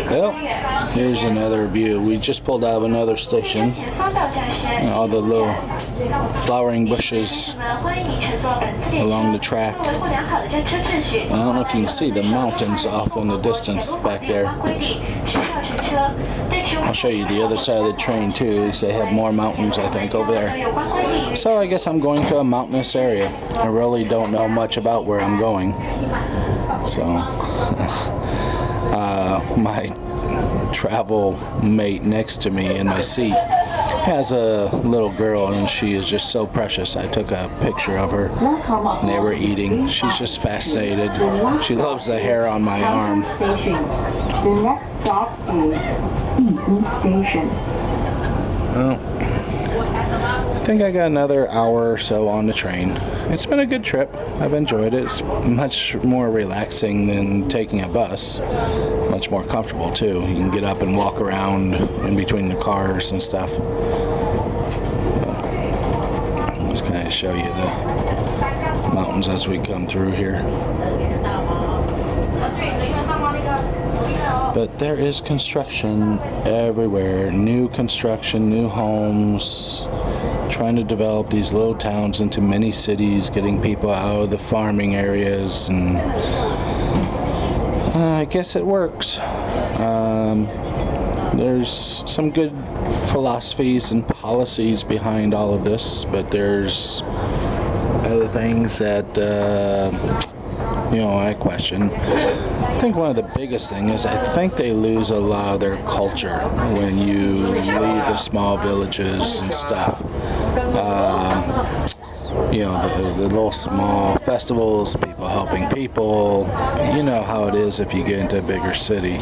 Well, here's another view. We just pulled out of another station. And all the little flowering bushes along the track. I don't know if you can see the mountains off in the distance back there. I'll show you the other side of the train too, because they have more mountains, I think, over there. So I guess I'm going to a mountainous area. I really don't know much about where I'm going. So, my travel mate next to me in my seat has a little girl, and she is just so precious. I took a picture of her, and they were eating. She's just fascinated. She loves the hair on my arm. The next stop is station. Well, I think I got another hour or so on the train. It's been a good trip. I've enjoyed it. It's much more relaxing than taking a bus. Much more comfortable too. You can get up and walk around in between the cars and stuff. I'll just kind of show you the mountains as we come through here. But there is construction everywhere. New construction, new homes, trying to develop these little towns into mini cities, getting people out of the farming areas, and I guess it works. There's some good philosophies and policies behind all of this, but there's other things that I question. I think one of the biggest things is I think they lose a lot of their culture when you leave the small villages and stuff. The little small festivals, people helping people. You know how it is if you get into a bigger city.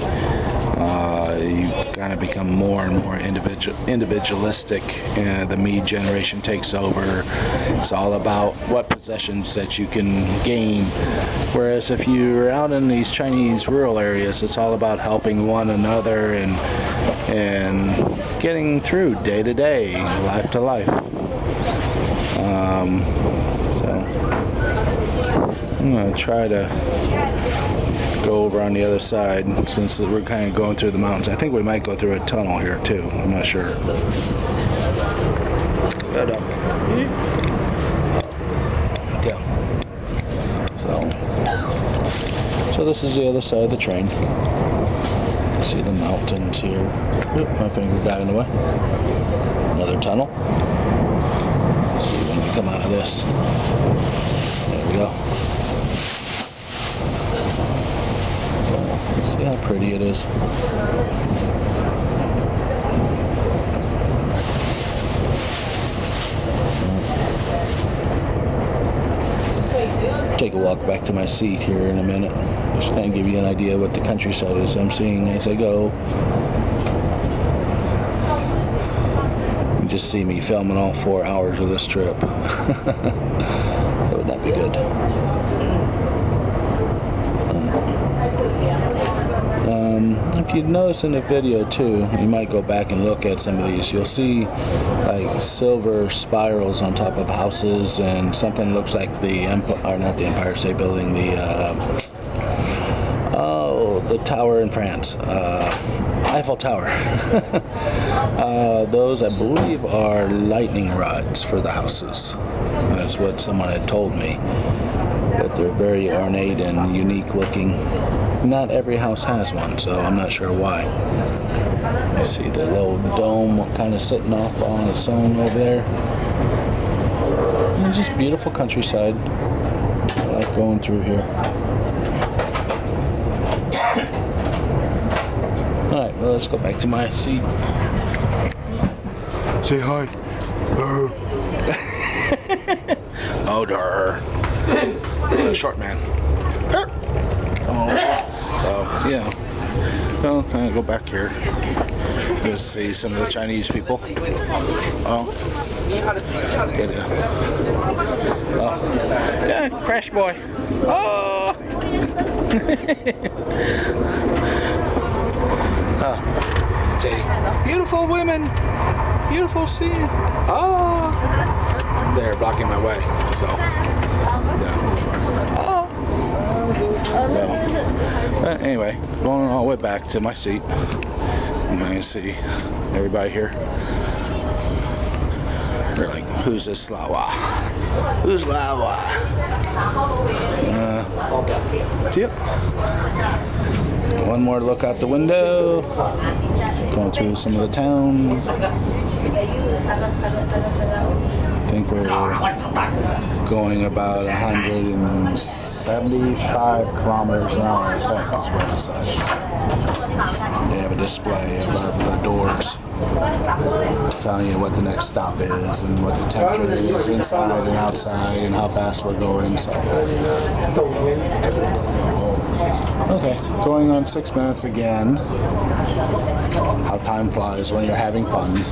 You kind of become more and more individualistic. The me generation takes over. It's all about what possessions that you can gain. Whereas if you're out in these Chinese rural areas, it's all about helping one another and getting through day to day, life to life. So I'm going to try to go over on the other side since we're kind of going through the mountains. I think we might go through a tunnel here too. I'm not sure. So this is the other side of the train. See the mountains here. Oop, my finger got in the way. Another tunnel. Let's see when we come out of this. There we go. See how pretty it is. Take a walk back to my seat here in a minute. Just kind of give you an idea what the countryside is I'm seeing as I go. You just see me filming all 4 hours of this trip. That would not be good. If you notice in the video too, you might go back and look at some of these. You'll see like silver spirals on top of houses, and something looks like the Empire State Building, the tower in France, Eiffel Tower. Those I believe are lightning rods for the houses. That's what someone had told me. But they're very ornate and unique looking. Not every house has one, so I'm not sure why. You see the little dome kind of sitting off on its own over there. And it's just beautiful countryside. I like going through here. Alright, well, let's go back to my seat. Say hi. Oh, darn. Short man. Oh, yeah. Well, kind of go back here. Just see some of the Chinese people. Oh. Yeah, crash boy. Oh. Oh. Say, beautiful women. Beautiful sea. Oh. They're blocking my way. So, yeah. Oh. But anyway, going all the way back to my seat. You can see everybody here. They're like, who's this Lawa? Who's Lawa? Yep. One more look out the window. Going through some of the town. I think we're going about 175 kilometers an hour, I think, is what it says. They have a display above the doors telling you what the next stop is and what the temperature is inside and outside and how fast we're going. So. Okay, going on 6 minutes again. How time flies when you're having fun.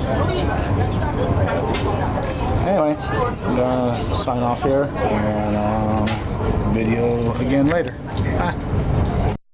Anyway, I'm gonna sign off here and video again later. Bye.